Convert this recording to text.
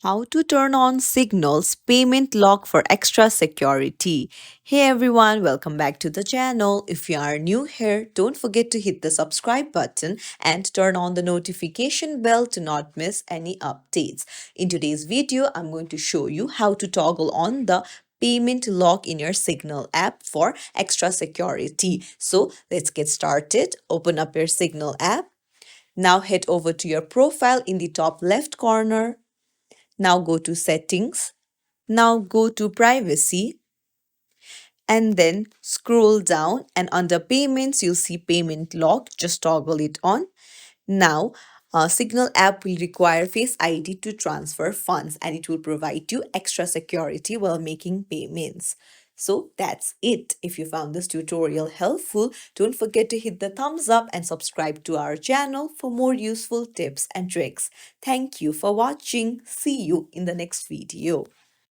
How to turn on Signal's payment lock for extra security. Hey everyone, welcome back to the channel. If you are new here, don't forget to hit the subscribe button and turn on the notification bell to not miss any updates. In today's video, I'm going to show you how to toggle on the payment lock in your Signal app for extra security. So let's get started. Open up your Signal app. Now head over to your profile in the top left corner. Now go to settings. Now go to privacy and then scroll down, and under payments you'll see payment lock. Just toggle it on. Now Signal app will require Face ID to transfer funds, and it will provide you extra security while making payments. So that's it. If you found this tutorial helpful, don't forget to hit the thumbs up and subscribe to our channel for more useful tips and tricks. Thank you for watching. See you in the next video.